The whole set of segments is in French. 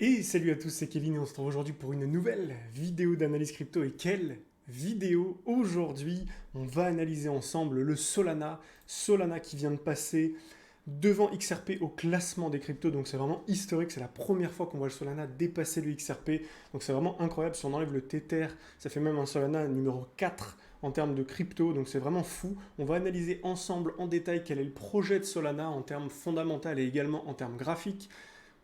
Et salut à tous, c'est Kevin et on se retrouve aujourd'hui pour une nouvelle vidéo d'analyse crypto. Et quelle vidéo! Aujourd'hui, on va analyser ensemble le Solana. Solana qui vient de passer devant XRP au classement des cryptos. Donc c'est vraiment historique, c'est la première fois qu'on voit le Solana dépasser le XRP. Donc c'est vraiment incroyable, si on enlève le Tether, ça fait même un Solana numéro 4 en termes de crypto. Donc c'est vraiment fou. On va analyser ensemble en détail quel est le projet de Solana en termes fondamentaux et également en termes graphiques.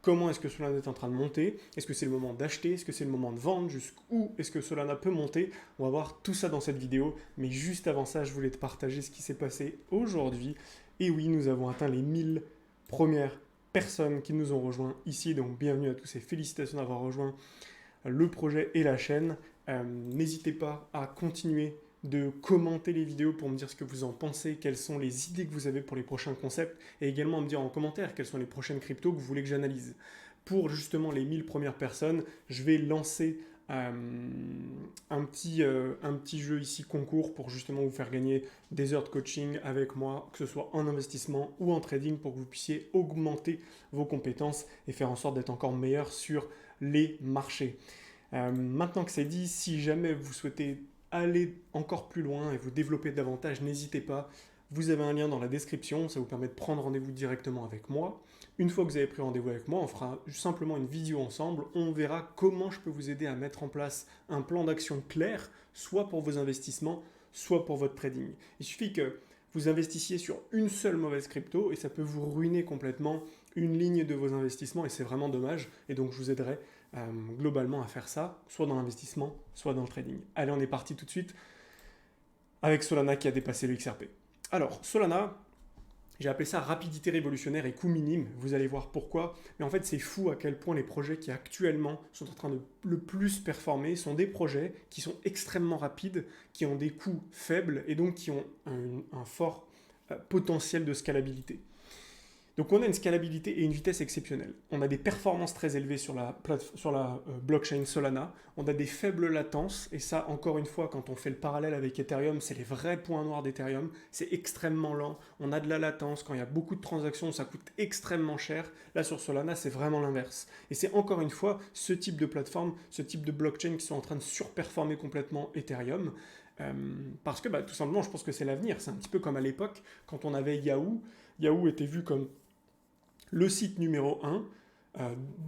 Comment est-ce que Solana est en train de monter? Est-ce que c'est le moment d'acheter? Est-ce que c'est le moment de vendre? Jusqu'où est-ce que Solana peut monter? On va voir tout ça dans cette vidéo. Mais juste avant ça, je voulais te partager ce qui s'est passé aujourd'hui. Et oui, nous avons atteint les 1000 premières personnes qui nous ont rejoints ici. Donc bienvenue à tous et félicitations d'avoir rejoint le projet et la chaîne. N'hésitez pas à continuer de commenter les vidéos pour me dire ce que vous en pensez, quelles sont les idées que vous avez pour les prochains concepts, et également à me dire en commentaire quelles sont les prochaines cryptos que vous voulez que j'analyse. Pour justement les 1000 premières personnes, je vais lancer un petit jeu ici concours pour justement vous faire gagner des heures de coaching avec moi, que ce soit en investissement ou en trading, pour que vous puissiez augmenter vos compétences et faire en sorte d'être encore meilleur sur les marchés. Maintenant que c'est dit, si jamais vous souhaitez aller encore plus loin et vous développer davantage, n'hésitez pas. Vous avez un lien dans la description, ça vous permet de prendre rendez-vous directement avec moi. Une fois que vous avez pris rendez-vous avec moi, on fera simplement une vidéo ensemble. On verra comment je peux vous aider à mettre en place un plan d'action clair, soit pour vos investissements, soit pour votre trading. Il suffit que vous investissiez sur une seule mauvaise crypto et ça peut vous ruiner complètement une ligne de vos investissements et c'est vraiment dommage. Et donc je vous aiderai globalement à faire ça, soit dans l'investissement, soit dans le trading. Allez, on est parti tout de suite avec Solana qui a dépassé le XRP. Alors, Solana, j'ai appelé ça rapidité révolutionnaire et coût minime, vous allez voir pourquoi. Mais en fait, c'est fou à quel point les projets qui actuellement sont en train de le plus performer sont des projets qui sont extrêmement rapides, qui ont des coûts faibles et donc qui ont un fort potentiel de scalabilité. Donc on a une scalabilité et une vitesse exceptionnelle. On a des performances très élevées sur la blockchain Solana. On a des faibles latences. Et ça, encore une fois, quand on fait le parallèle avec Ethereum, c'est les vrais points noirs d'Ethereum. C'est extrêmement lent. On a de la latence. Quand il y a beaucoup de transactions, ça coûte extrêmement cher. Là, sur Solana, c'est vraiment l'inverse. Et c'est encore une fois ce type de plateforme, ce type de blockchain qui sont en train de surperformer complètement Ethereum. Parce que tout simplement, je pense que c'est l'avenir. C'est un petit peu comme à l'époque, quand on avait Yahoo. Yahoo était vu comme le site numéro 1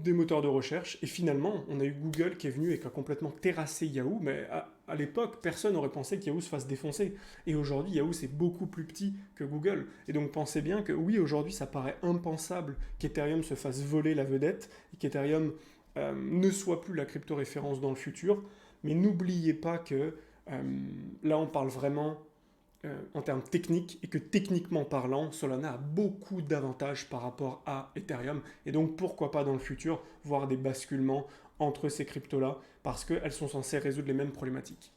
des moteurs de recherche. Et finalement, on a eu Google qui est venu et qui a complètement terrassé Yahoo. Mais à l'époque, personne n'aurait pensé que Yahoo se fasse défoncer. Et aujourd'hui, Yahoo, c'est beaucoup plus petit que Google. Et donc, pensez bien que oui, aujourd'hui, ça paraît impensable qu'Ethereum se fasse voler la vedette et qu'Ethereum ne soit plus la crypto-référence dans le futur. Mais n'oubliez pas que là, on parle vraiment en termes techniques et que techniquement parlant, Solana a beaucoup d'avantages par rapport à Ethereum et donc pourquoi pas dans le futur voir des basculements entre ces cryptos-là parce qu'elles sont censées résoudre les mêmes problématiques.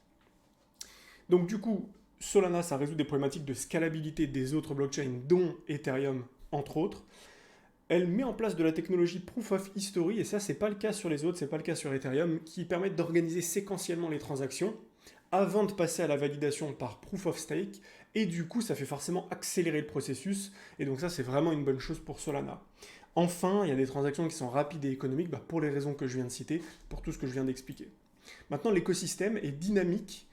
Donc du coup, Solana, ça résout des problématiques de scalabilité des autres blockchains, dont Ethereum entre autres. Elle met en place de la technologie Proof of History, et ça, c'est pas le cas sur les autres, c'est pas le cas sur Ethereum, qui permettent d'organiser séquentiellement les transactions avant de passer à la validation par Proof of Stake, et du coup, ça fait forcément accélérer le processus, et donc ça, c'est vraiment une bonne chose pour Solana. Enfin, il y a des transactions qui sont rapides et économiques pour les raisons que je viens de citer, pour tout ce que je viens d'expliquer. Maintenant, l'écosystème est dynamique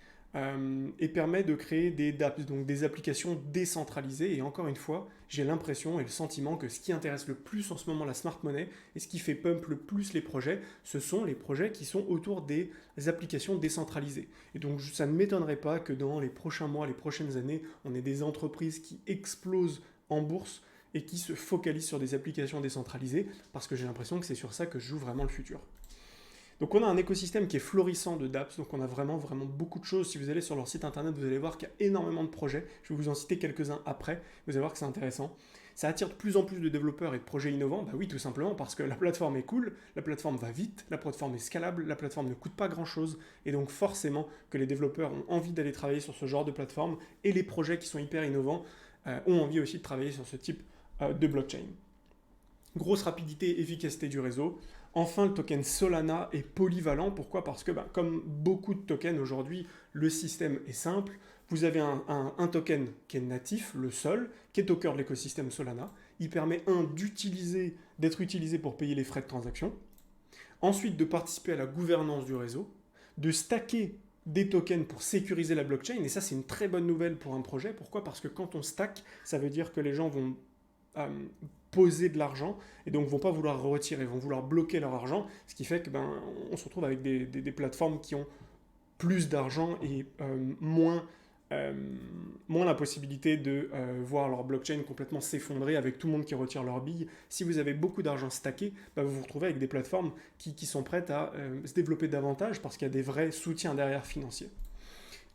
et permet de créer des dApps, donc des applications décentralisées. Et encore une fois, j'ai l'impression et le sentiment que ce qui intéresse le plus en ce moment la smart money et ce qui fait pump le plus les projets, ce sont les projets qui sont autour des applications décentralisées. Et donc ça ne m'étonnerait pas que dans les prochains mois, les prochaines années, on ait des entreprises qui explosent en bourse et qui se focalisent sur des applications décentralisées, parce que j'ai l'impression que c'est sur ça que joue vraiment le futur. Donc on a un écosystème qui est florissant de dApps, donc on a vraiment beaucoup de choses. Si vous allez sur leur site internet, vous allez voir qu'il y a énormément de projets. Je vais vous en citer quelques-uns après, vous allez voir que c'est intéressant. Ça attire de plus en plus de développeurs et de projets innovants. Bah oui, tout simplement parce que la plateforme est cool, la plateforme va vite, la plateforme est scalable, la plateforme ne coûte pas grand-chose. Et donc forcément que les développeurs ont envie d'aller travailler sur ce genre de plateforme et les projets qui sont hyper innovants ont envie aussi de travailler sur ce type de blockchain. Grosse rapidité et efficacité du réseau. Enfin, le token Solana est polyvalent. Pourquoi? Parce que comme beaucoup de tokens aujourd'hui, le système est simple. Vous avez un token qui est natif, le Sol, qui est au cœur de l'écosystème Solana. Il permet, d'être utilisé pour payer les frais de transaction. ensuite de participer à la gouvernance du réseau, de stacker des tokens pour sécuriser la blockchain, et ça c'est une très bonne nouvelle pour un projet. Pourquoi? Parce que quand on stack, ça veut dire que les gens vont euh, poser de l'argent et donc vont pas vouloir retirer, vont vouloir bloquer leur argent, ce qui fait que on se retrouve avec des plateformes qui ont plus d'argent et euh, moins la possibilité de voir leur blockchain complètement s'effondrer avec tout le monde qui retire leur bille. Si vous avez beaucoup d'argent stacké, vous vous retrouvez avec des plateformes qui sont prêtes à se développer davantage parce qu'il y a des vrais soutiens derrière financiers.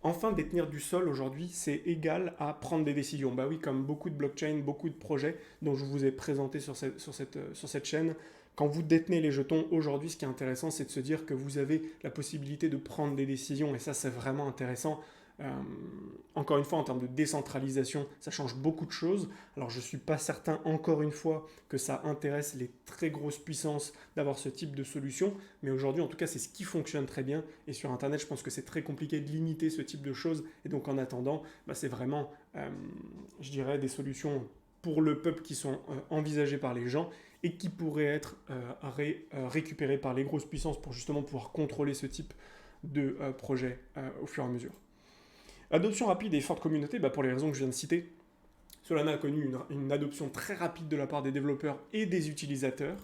Enfin, détenir du sol aujourd'hui, c'est égal à prendre des décisions. Bah oui, comme beaucoup de blockchains, beaucoup de projets dont je vous ai présenté sur cette chaîne, quand vous détenez les jetons aujourd'hui, ce qui est intéressant, c'est de se dire que vous avez la possibilité de prendre des décisions, et ça, c'est vraiment intéressant. Euh, Encore une fois, en termes de décentralisation, ça change beaucoup de choses. Alors, je ne suis pas certain, encore une fois, que ça intéresse les très grosses puissances d'avoir ce type de solution, mais aujourd'hui, en tout cas, c'est ce qui fonctionne très bien. Et sur Internet, je pense que c'est très compliqué de limiter ce type de choses. Et donc, en attendant, c'est vraiment, je dirais, des solutions pour le peuple qui sont envisagées par les gens et qui pourraient être récupérées par les grosses puissances pour justement pouvoir contrôler ce type de projet au fur et à mesure. Adoption rapide et forte communauté, pour les raisons que je viens de citer. Solana a connu une adoption très rapide de la part des développeurs et des utilisateurs.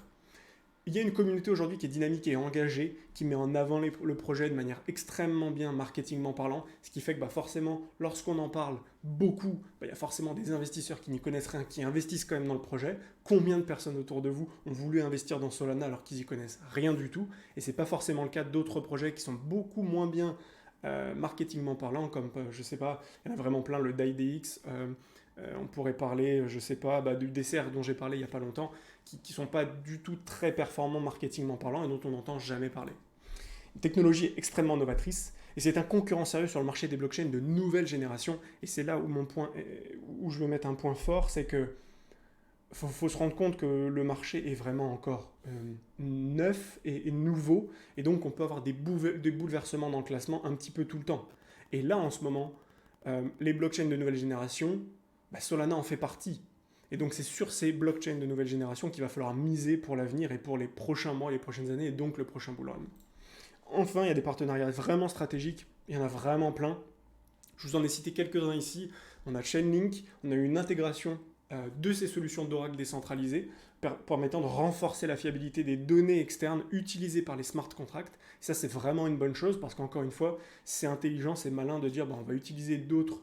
Il y a une communauté aujourd'hui qui est dynamique et engagée, qui met en avant le projet de manière extrêmement bien marketingment parlant, ce qui fait que forcément, lorsqu'on en parle beaucoup, il y a forcément des investisseurs qui n'y connaissent rien, qui investissent quand même dans le projet. Combien de personnes autour de vous ont voulu investir dans Solana alors qu'ils n'y connaissent rien du tout? Et ce n'est pas forcément le cas d'autres projets qui sont beaucoup moins bien marketingment parlant, comme, je sais pas, il y en a vraiment plein, le DaiDX, on pourrait parler, je sais pas, du dessert dont j'ai parlé il n'y a pas longtemps, qui ne sont pas du tout très performants marketingment parlant et dont on n'entend jamais parler. Une technologie extrêmement novatrice, et c'est un concurrent sérieux sur le marché des blockchains de nouvelle génération, et c'est là où je veux mettre un point fort, c'est que faut se rendre compte que le marché est vraiment encore neuf et nouveau, et donc on peut avoir des bouleversements dans le classement un petit peu tout le temps. Et là, en ce moment, les blockchains de nouvelle génération, Solana en fait partie. Et donc c'est sur ces blockchains de nouvelle génération qu'il va falloir miser pour l'avenir et pour les prochains mois, les prochaines années, et donc le prochain bull run. Enfin, il y a des partenariats vraiment stratégiques, il y en a vraiment plein. Je vous en ai cité quelques-uns ici. On a Chainlink, on a eu une intégration de ces solutions d'Oracle décentralisées, permettant de renforcer la fiabilité des données externes utilisées par les smart contracts. Ça, c'est vraiment une bonne chose parce qu'encore une fois, c'est intelligent, c'est malin de dire on va utiliser d'autres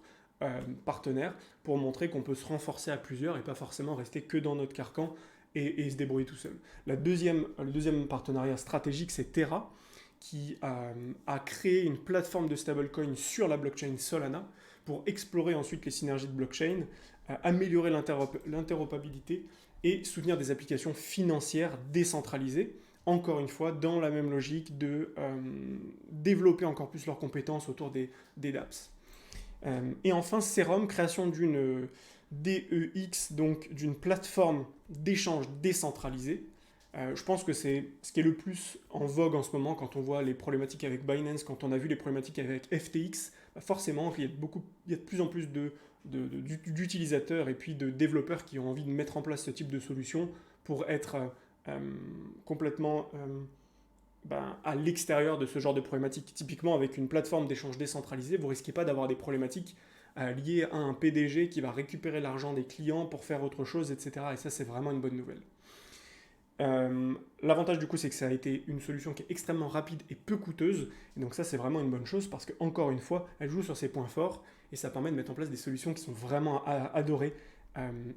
partenaires pour montrer qu'on peut se renforcer à plusieurs et pas forcément rester que dans notre carcan et se débrouiller tout seul. Le deuxième partenariat stratégique, c'est Terra, qui a créé une plateforme de stablecoin sur la blockchain Solana pour explorer ensuite les synergies de blockchain, améliorer l'interopérabilité et soutenir des applications financières décentralisées, encore une fois dans la même logique de développer encore plus leurs compétences autour des dApps. Et enfin, Serum, création d'une DEX, donc d'une plateforme d'échange décentralisée. Je pense que c'est ce qui est le plus en vogue en ce moment quand on voit les problématiques avec Binance, quand on a vu les problématiques avec FTX. Forcément, il y a de plus en plus d'utilisateurs et puis de développeurs qui ont envie de mettre en place ce type de solution pour être complètement à l'extérieur de ce genre de problématiques. Typiquement, avec une plateforme d'échange décentralisée, vous ne risquez pas d'avoir des problématiques liées à un PDG qui va récupérer l'argent des clients pour faire autre chose, etc. Et ça, c'est vraiment une bonne nouvelle. L'avantage du coup, c'est que ça a été une solution qui est extrêmement rapide et peu coûteuse, et donc ça c'est vraiment une bonne chose parce que encore une fois, elle joue sur ses points forts et ça permet de mettre en place des solutions qui sont vraiment adorées.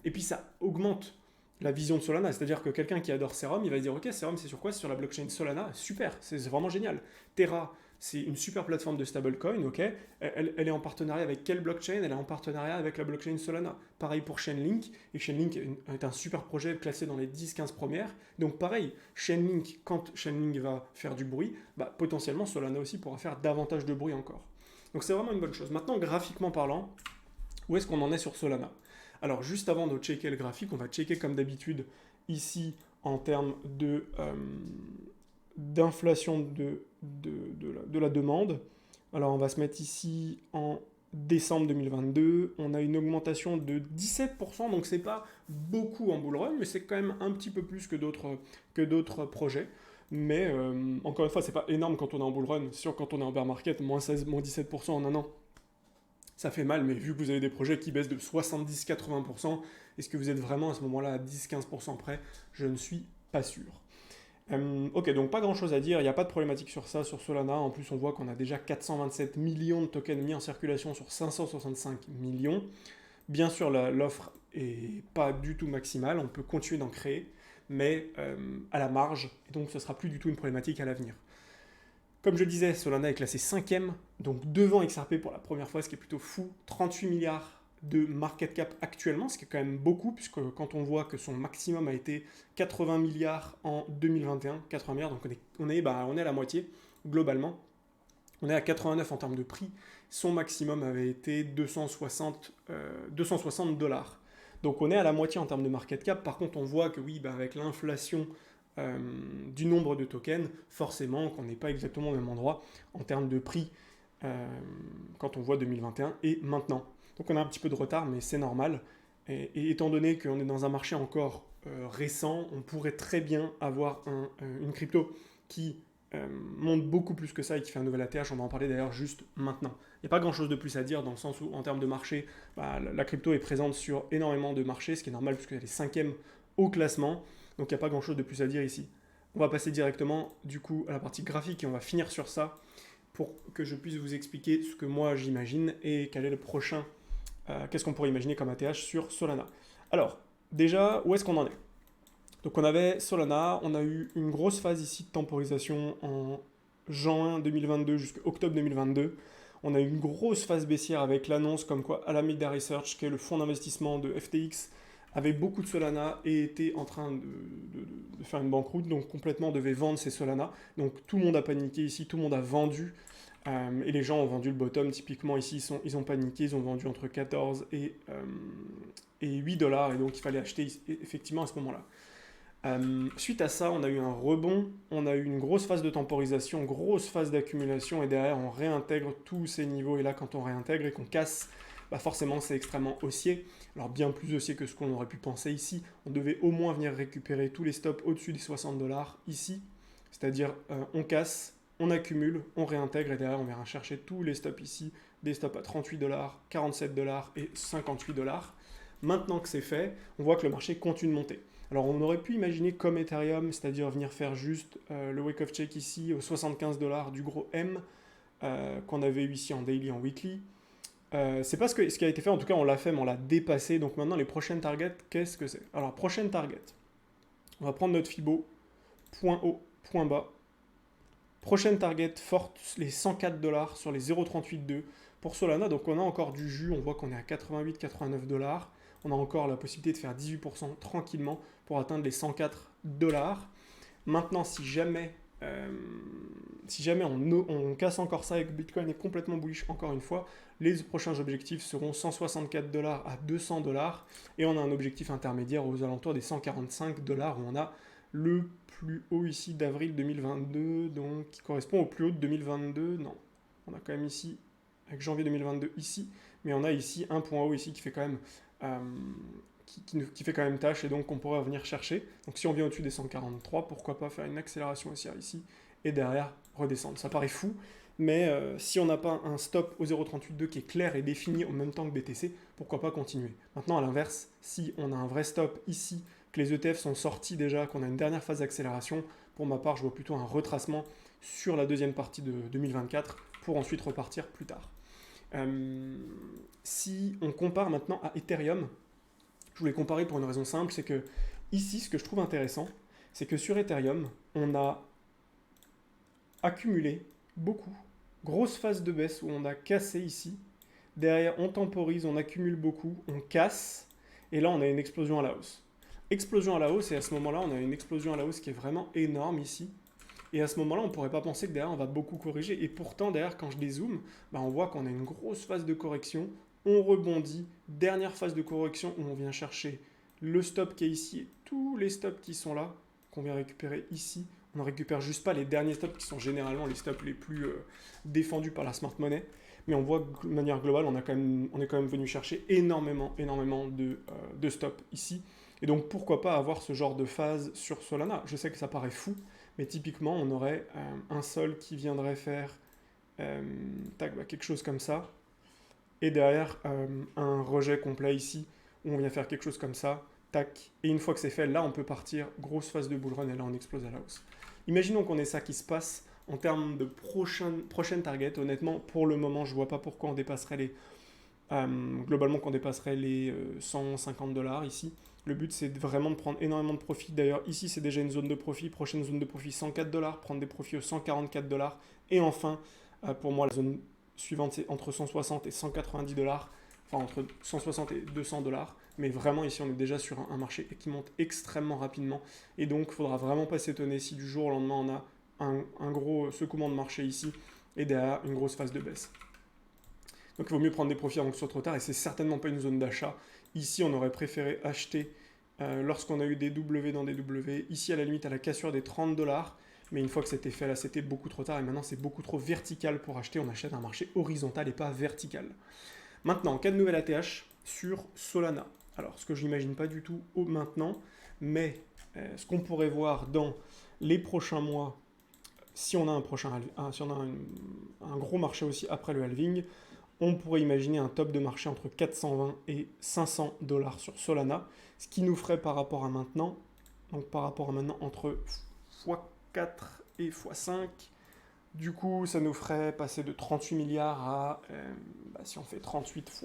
Et puis ça augmente la vision de Solana, c'est-à-dire que quelqu'un qui adore Serum, il va se dire ok, Serum c'est sur quoi? C'est sur la blockchain Solana, super, c'est vraiment génial. Terra, c'est une super plateforme de stablecoin, ok. Elle est en partenariat avec quelle blockchain? Elle est en partenariat avec la blockchain Solana. Pareil pour Chainlink, et Chainlink est un super projet classé dans les 10-15 premières. Donc pareil, Chainlink, quand Chainlink va faire du bruit, potentiellement Solana aussi pourra faire davantage de bruit encore. Donc c'est vraiment une bonne chose. Maintenant, graphiquement parlant, où est-ce qu'on en est sur Solana? Alors juste avant de checker le graphique, on va checker comme d'habitude ici en termes d'inflation de la demande. Alors on va se mettre ici en décembre 2022, on a une augmentation de 17%, donc c'est pas beaucoup en bull run, mais c'est quand même un petit peu plus que d'autres projets. Mais encore une fois, c'est pas énorme quand on est en bull run. C'est sûr, quand on est en bear market, moins 16, moins 17% en un an, ça fait mal. Mais vu que vous avez des projets qui baissent de 70-80%, est-ce que vous êtes vraiment à ce moment-là à 10-15% près? Je ne suis pas sûr. Ok, donc pas grand chose à dire, il n'y a pas de problématique sur ça, sur Solana. En plus, on voit qu'on a déjà 427 millions de tokens mis en circulation sur 565 millions. Bien sûr, l'offre est pas du tout maximale, on peut continuer d'en créer, mais à la marge, et donc ce sera plus du tout une problématique à l'avenir. Comme je disais, Solana est classé 5e, donc devant XRP pour la première fois, ce qui est plutôt fou. 38 milliards de market cap actuellement, ce qui est quand même beaucoup, puisque quand on voit que son maximum a été 80 milliards en 2021, 80 milliards, donc on est à la moitié globalement. On est à 89 en termes de prix. Son maximum avait été 260 dollars. Donc on est à la moitié en termes de market cap. Par contre, on voit que oui, avec l'inflation du nombre de tokens, forcément qu'on n'est pas exactement au même endroit en termes de prix quand on voit 2021 et maintenant. Donc on a un petit peu de retard, mais c'est normal. Et étant donné qu'on est dans un marché encore récent, on pourrait très bien avoir une crypto qui monte beaucoup plus que ça et qui fait un nouvel ATH. On va en parler d'ailleurs juste maintenant. Il n'y a pas grand chose de plus à dire dans le sens où en termes de marché, la crypto est présente sur énormément de marchés, ce qui est normal puisqu'elle est 5e au classement. Donc il n'y a pas grand chose de plus à dire ici. On va passer directement du coup à la partie graphique et on va finir sur ça pour que je puisse vous expliquer ce que moi j'imagine et quel est le prochain, qu'est-ce qu'on pourrait imaginer comme ATH sur Solana. Alors, déjà, où est-ce qu'on en est? Donc on avait Solana, on a eu une grosse phase ici de temporisation en juin 2022 jusqu'à octobre 2022. On a eu une grosse phase baissière avec l'annonce comme quoi Alameda Research, qui est le fonds d'investissement de FTX, avait beaucoup de Solana et était en train de faire une banqueroute, donc complètement devait vendre ses Solana. Donc tout le monde a paniqué ici, tout le monde a vendu. Et les gens ont vendu le bottom. Typiquement ici, ils ont paniqué, ils ont vendu entre 14 et 8 dollars. Et donc il fallait acheter effectivement à ce moment-là. Suite à ça, on a eu un rebond, on a eu une grosse phase de temporisation, grosse phase d'accumulation, et derrière on réintègre tous ces niveaux. Et là, quand on réintègre et qu'on casse, forcément c'est extrêmement haussier. Alors bien plus haussier que ce qu'on aurait pu penser ici. On devait au moins venir récupérer tous les stops au-dessus des 60 dollars ici. C'est-à-dire on casse, on accumule, on réintègre et derrière on vient chercher tous les stops ici. Des stops à 38 dollars, 47 dollars et 58 dollars. Maintenant que c'est fait, on voit que le marché continue de monter. Alors on aurait pu imaginer comme Ethereum, c'est-à-dire venir faire juste le wake of check ici aux 75 dollars du gros M qu'on avait eu ici en daily, en weekly. C'est pas ce qui a été fait, en tout cas on l'a fait, mais on l'a dépassé. Donc maintenant les prochaines targets, qu'est-ce que c'est? Alors prochaine target, on va prendre notre Fibo, point haut, point bas. Prochaine target forte, les 104 dollars sur les 0,38,2 pour Solana. Donc on a encore du jus, on voit qu'on est à 88-89 dollars. On a encore la possibilité de faire 18% tranquillement pour atteindre les 104 dollars. Maintenant, si jamais on casse encore ça et que Bitcoin est complètement bullish encore une fois, les prochains objectifs seront 164 dollars à 200 dollars et on a un objectif intermédiaire aux alentours des 145 dollars où on a le plus haut ici d'avril 2022, donc qui correspond au plus haut de 2022. Non, on a quand même ici avec janvier 2022 ici, mais on a ici un point haut ici qui fait quand même qui fait quand même tâche et donc on pourrait venir chercher. Donc si on vient au-dessus des 143, pourquoi pas faire une accélération haussière ici et derrière redescendre. Ça paraît fou, mais si on n'a pas un stop au 0,38,2 qui est clair et défini en même temps que BTC, pourquoi pas continuer. Maintenant à l'inverse, si on a un vrai stop ici, que les ETF sont sortis déjà, qu'on a une dernière phase d'accélération, pour ma part je vois plutôt un retracement sur la deuxième partie de 2024 pour ensuite repartir plus tard. Si on compare maintenant à Ethereum, je voulais comparer pour une raison simple, c'est que ici, ce que je trouve intéressant, c'est que sur Ethereum, on a accumulé beaucoup, grosse phase de baisse où on a cassé ici, derrière on temporise, on accumule beaucoup, on casse, et là on a une explosion à la hausse. Explosion à la hausse, et à ce moment-là, on a une explosion à la hausse qui est vraiment énorme ici. Et à ce moment-là, on ne pourrait pas penser que derrière, on va beaucoup corriger. Et pourtant, derrière, quand je dézoome, on voit qu'on a une grosse phase de correction. On rebondit. Dernière phase de correction où on vient chercher le stop qui est ici et tous les stops qui sont là, qu'on vient récupérer ici. On ne récupère juste pas les derniers stops qui sont généralement les stops les plus défendus par la smart money. Mais on voit que de manière globale, on est quand même venu chercher énormément de stops ici. Et donc pourquoi pas avoir ce genre de phase sur Solana. Je sais que ça paraît fou, mais typiquement on aurait un sol qui viendrait faire quelque chose comme ça, et derrière un rejet complet ici, où on vient faire quelque chose comme ça, tac, et une fois que c'est fait, là on peut partir, grosse phase de bull run, et là on explose à la hausse. Imaginons qu'on ait ça qui se passe en termes de prochaine target. Honnêtement, pour le moment, je vois pas pourquoi on dépasserait globalement qu'on dépasserait les 150 dollars ici. Le but, c'est vraiment de prendre énormément de profit. D'ailleurs, ici, c'est déjà une zone de profit. Prochaine zone de profit, 104 dollars. Prendre des profits aux 144 dollars. Et enfin, pour moi, la zone suivante, c'est entre 160 et 190 dollars. Enfin, entre 160 et 200 dollars. Mais vraiment, ici, on est déjà sur un marché qui monte extrêmement rapidement. Et donc, il ne faudra vraiment pas s'étonner si du jour au lendemain, on a un gros secouement de marché ici et derrière une grosse phase de baisse. Donc il vaut mieux prendre des profits avant que ce soit trop tard, et c'est certainement pas une zone d'achat. Ici, on aurait préféré acheter lorsqu'on a eu des W dans des W. Ici, à la limite, à la cassure des 30 dollars. Mais une fois que c'était fait, là, c'était beaucoup trop tard. Et maintenant, c'est beaucoup trop vertical pour acheter. On achète un marché horizontal et pas vertical. Maintenant, en cas de nouvelle ATH sur Solana. Alors, ce que je n'imagine pas du tout maintenant, mais ce qu'on pourrait voir dans les prochains mois, si on a un gros marché aussi après le halving, on pourrait imaginer un top de marché entre 420 et 500 dollars sur Solana, ce qui nous ferait par rapport à maintenant, entre x4 et x5, du coup ça nous ferait passer de 38 milliards à, si on fait 38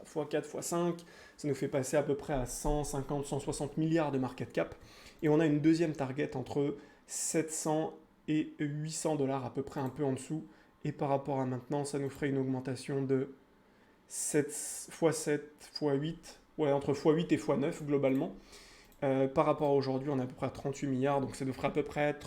x4 x5, ça nous fait passer à peu près à 150-160 milliards de market cap, et on a une deuxième target entre 700 et 800 dollars à peu près un peu en dessous. Et par rapport à maintenant, ça nous ferait une augmentation de 7 x 7 x 8, ouais, entre x8 et x9 globalement. Par rapport à aujourd'hui, on est à peu près à 38 milliards, donc ça nous ferait 38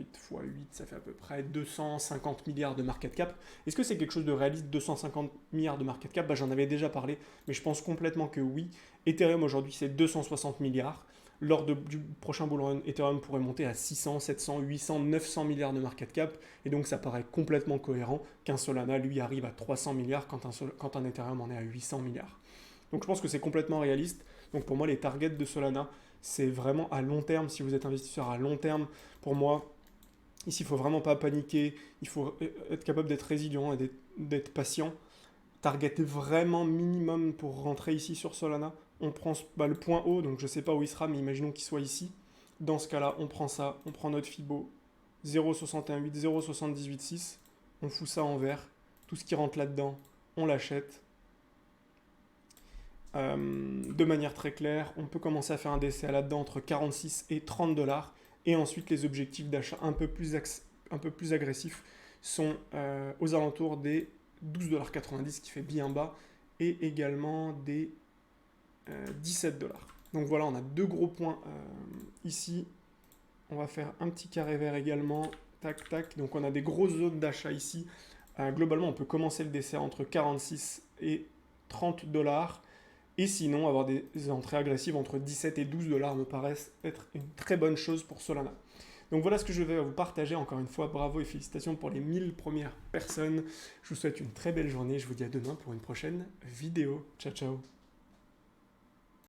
x 8, ça fait à peu près 250 milliards de market cap. Est-ce que c'est quelque chose de réaliste, 250 milliards de market cap? J'en avais déjà parlé, mais je pense complètement que oui. Ethereum aujourd'hui, c'est 260 milliards. Lors du prochain bull run, Ethereum pourrait monter à 600, 700, 800, 900 milliards de market cap. Et donc ça paraît complètement cohérent qu'un Solana, lui, arrive à 300 milliards quand un Ethereum en est à 800 milliards. Donc je pense que c'est complètement réaliste. Donc pour moi, les targets de Solana, c'est vraiment à long terme. Si vous êtes investisseur à long terme, pour moi, ici, il ne faut vraiment pas paniquer. Il faut être capable d'être résilient et d'être patient. Target vraiment minimum pour rentrer ici sur Solana. On prend le point haut, donc je ne sais pas où il sera, mais imaginons qu'il soit ici. Dans ce cas-là, on prend ça, on prend notre Fibo 0,618, 0,786, on fout ça en vert. Tout ce qui rentre là-dedans, on l'achète. De manière très claire, on peut commencer à faire un DCA là-dedans entre 46 et 30 dollars. Et ensuite, les objectifs d'achat un peu plus agressifs sont aux alentours des 12,90$ qui fait bien bas, et également des 17 dollars. Donc voilà, on a deux gros points ici. On va faire un petit carré vert également. Tac, tac. Donc on a des grosses zones d'achat ici. Globalement, on peut commencer le dessert entre 46 et 30 dollars. Et sinon, avoir des entrées agressives entre 17 et 12 dollars me paraissent être une très bonne chose pour Solana. Donc voilà ce que je vais vous partager. Encore une fois, bravo et félicitations pour les 1000 premières personnes. Je vous souhaite une très belle journée. Je vous dis à demain pour une prochaine vidéo. Ciao, ciao.